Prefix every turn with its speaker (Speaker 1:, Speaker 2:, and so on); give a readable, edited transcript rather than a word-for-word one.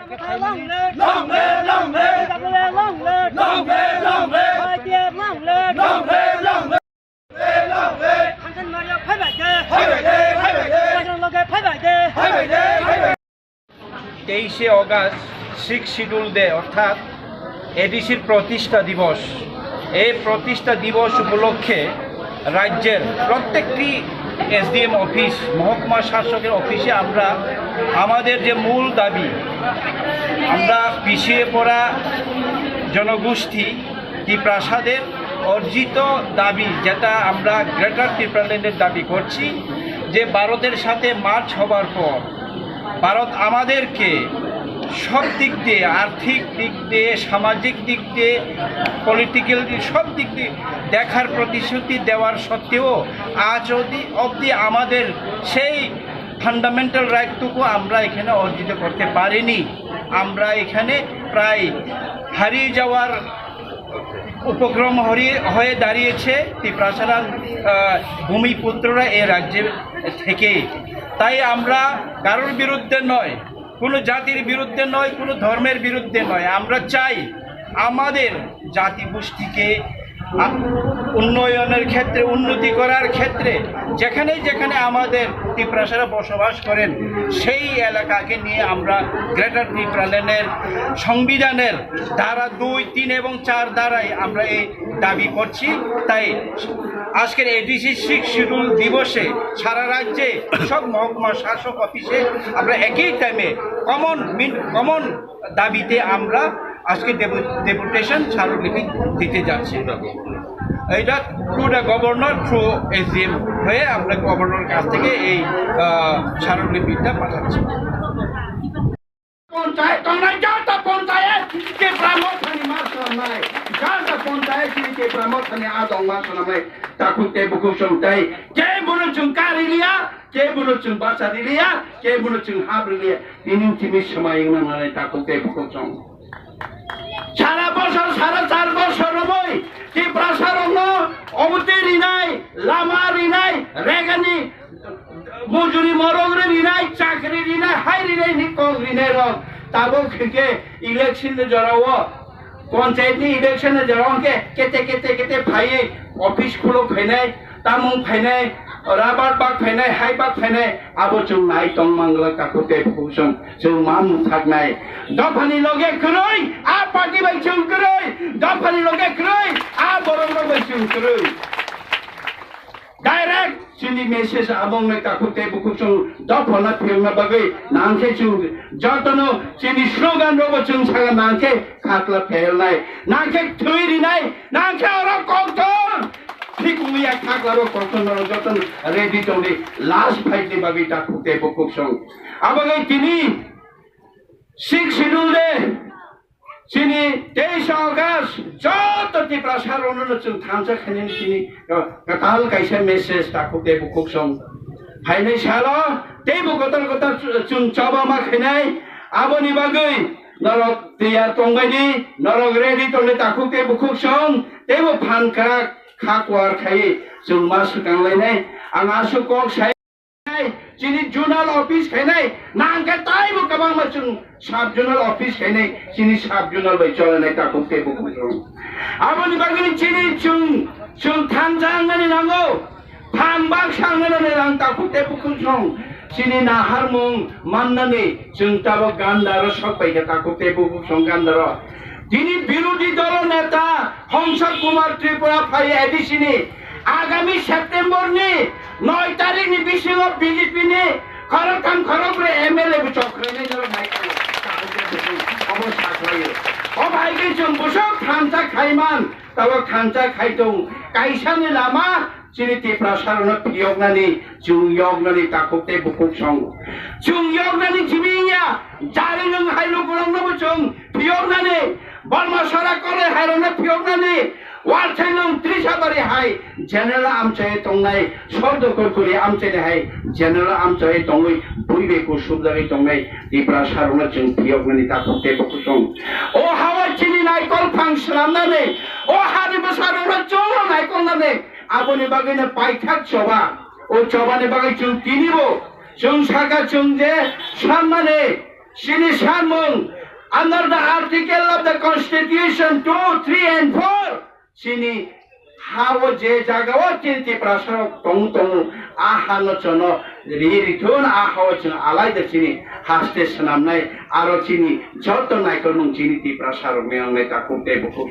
Speaker 1: Long live! Long live! Long live! Long live! Long live! Long live! Long live! Long live! Long live! Long live! Long live! 한산 말이야 800개! 800개! 800개! 한산로게 800개! 800개! 800개!
Speaker 2: 23 August শিখ schedule day অর্থাৎ এডিসির প্রতিষ্ঠা দিবস। এই প্রতিষ্ঠা দিবস উপলক্ষে রাজ্যের প্রত্যেকটি এসডিএম অফিস, মহকুমা শাসকের অফিসে আমরা আমাদের যে মূল দাবি, আমরা পিছিয়ে পড়া জনগোষ্ঠী ত্রিপ্রাসাদের অর্জিত দাবি, যেটা আমরা গ্রেটার ত্রিপুরাল্যান্ডের দাবি করছি, যে ভারতের সাথে মার্চ হবার পর ভারত আমাদেরকে সব দিক দিয়ে, আর্থিক দিক দিয়ে, সামাজিক দিক দিয়ে, পলিটিক্যাল দিক, সব দিক দিয়ে দেখার প্রতিশ্রুতি দেওয়ার সত্ত্বেও আজ অবধি আমাদের সেই ফান্ডামেন্টাল রাইটটুকু আমরা এখানে অর্জিত করতে পারিনি। আমরা এখানে প্রায় হারিয়ে যাওয়ার উপক্রম হয়ে দাঁড়িয়েছে ত্রিপ্রাসারা ভূমিপুত্ররা এ রাজ্যে থেকে। তাই আমরা কারোর বিরুদ্ধে নয়, কোনো জাতির বিরুদ্ধে নয়, কোনো ধর্মের বিরুদ্ধে নয়, আমরা চাই আমাদের জাতিগোষ্ঠীকে উন্নয়নের ক্ষেত্রে, উন্নতি করার ক্ষেত্রে যেখানে যেখানে আমাদের ত্রিপ্রাসারা বসবাস করেন সেই এলাকাকে নিয়ে আমরা গ্রেটার ত্রিপুরাল্যান্ডের সংবিধানের ধারা 2, 3 এবং 4 ধারায় আমরা এই দাবি করছি। তাই আজকের এডিসি শিখ শিডিউল দিবসে সারা রাজ্যে সব মহকুমা শাসক অফিসে আমরা একই টাইমে কমন দাবিতে আমরা আজকে ডেপুটেশন স্মারকলিপি দিতে যাচ্ছি। এটা to the governor through SDM হয়ে আমরা গভর্নর কাছ থেকে এই স্মারকলিপিটা পাঠাচ্ছি।
Speaker 3: पंचायत जाता पंचायत के प्रमुख आणि मासनाय जाता पंचायत के प्रमुख आणि आदोंग मासनाय ताकुते बुकुसंताय के बुनुचुं कारिलिया के बुनुचुं बासारिलिया के बुनुचुं हाब्रिलिया तिनिं तिमि समायना माने ताकुते बुकुसं সারা বছর 4.5 বছর হই কি প্রসারণ অবতি রিনাই লামা রিনাই রেগানি মজুরি মরগরে রিনাই চাকরি রিনাই হাই রিনাই নি কং রিনাই রং তাবো থেকে ইলেকশন জড়াও পঞ্চায়েতনি ইলেকশন জড়াও কে কেতে ফাইয়ে অফিস খুলো ফাইনাই তামুং ফাইনাই রাবার বাগ ফাইনাই হাই বাগ ফাইনাই আবো চুং নাই টং মাংলা কাকুতে ফুসং চুং মামু থাকনাই দফানি লগে kroi আ পার্টি বাই চুং kroi দফানি লগে kroi আ বরং বাই চুং kroi ডাইরেক্ট চিনি মেসেজ আবং মে কাকুতে বুকুচুং দফনা ফিলনা বাগে নাংকে চুং যতনো চিনি স্লোগান রব চুং সাগা নাংকে খাতলা ফেলনাই নাংকে থুইরি নাই নাংকে ওরা কতন ঠিক উইয়া খাকলারো কতনর যতন রেডি টলি লাস্ট ফাইটে বাগে কাকুতে বুকুচুং আবগে তিনি শিখ শিডিউল দে চিনি 23 অগাস্ট যত ত্রিপ্রাসার অনুরোধ থামসা খানি চিনি কাল কাইসা মেসেজ তাকুতে বুকুকসং ফাইনাই সালো তেবু গতর গতর চুন চাবা মা খাইনাই আবনি বাগৈ নরক তিয়ার তংগাইনি নরক রেডি তলে তাকুতে বুকুকসং তেবু ফানকা খাকওয়ার খাই চুন মাস কাংলাইনাই আঙাসু কক সাই চিনি জোনাল অফিস খাইনাই নাংকে তাইবো কাবাং মাচুং সাব জোনাল অফিস খাইনাই চিনি সাব জোনাল বাই চলে নাই তাকুতে বুকুকসং আবনি বাগনি চিনি চুং থানজাং নানি নাঙ্গো থানবাং সাংনানি নাং তাকুতে বুকুকসং চিনি নাহার মুং মান্নানি চুং তাবো গান্দার সবাইকে তাকুতে বুকুকসং গান্দার তিনি বিরোধী দল নেতা হংসক কুমার ত্রিপুরা ফাই এডিসিনি আগামী সেপ্টেম্বর নি 9 তারিখ নি বিশিং অফ বিজেপি নি খরকাম খরকরে এমএলএ চক্রে নি ধর নাই অবস্থা হয় ও ভাই কি চুং বসক খানচা খাইমান তবে খানচা খাইতং কাইসানি লামা চিনিতি প্রসারণ পিয়গনানি চুংয়গনানি তাকুতে বুকুকসং চুংয়গনানি জিমিয়া জারি নং হাইলো গরং নব চুং পিয়গনানি বর্মা সরা করে হাইরনে পিয়গনানি ওয়ার চাইনং 30 বারে হাই জেনারেল আমচাই তংনাই শব্দ করে আমচাই হাই জেনারেল আমচাই তংই বইবেকো সুবদারি তংনাই ত্রিপুরা সারনা চুং পিয়গনানি তাকুতে বুকুকসং ও হাওয়া চিনি নাইকল ফাংশনামনানে ও হারি বসারনা চুং নাইকল নানে আবনি বাগিনে পাইথাক চবা ও চবানে বাগাই চুং তিনিবো চুং সাকা চুং যে সম্মানে sini samung under the article of the Constitution 2, 3 and 4 sini hawo je jagawo tinti prasarok tong ahano chono ririthun ahawo chono alai de sini haste sanamnai aro sini joto naikon sini ti prasarok meangnai takute buku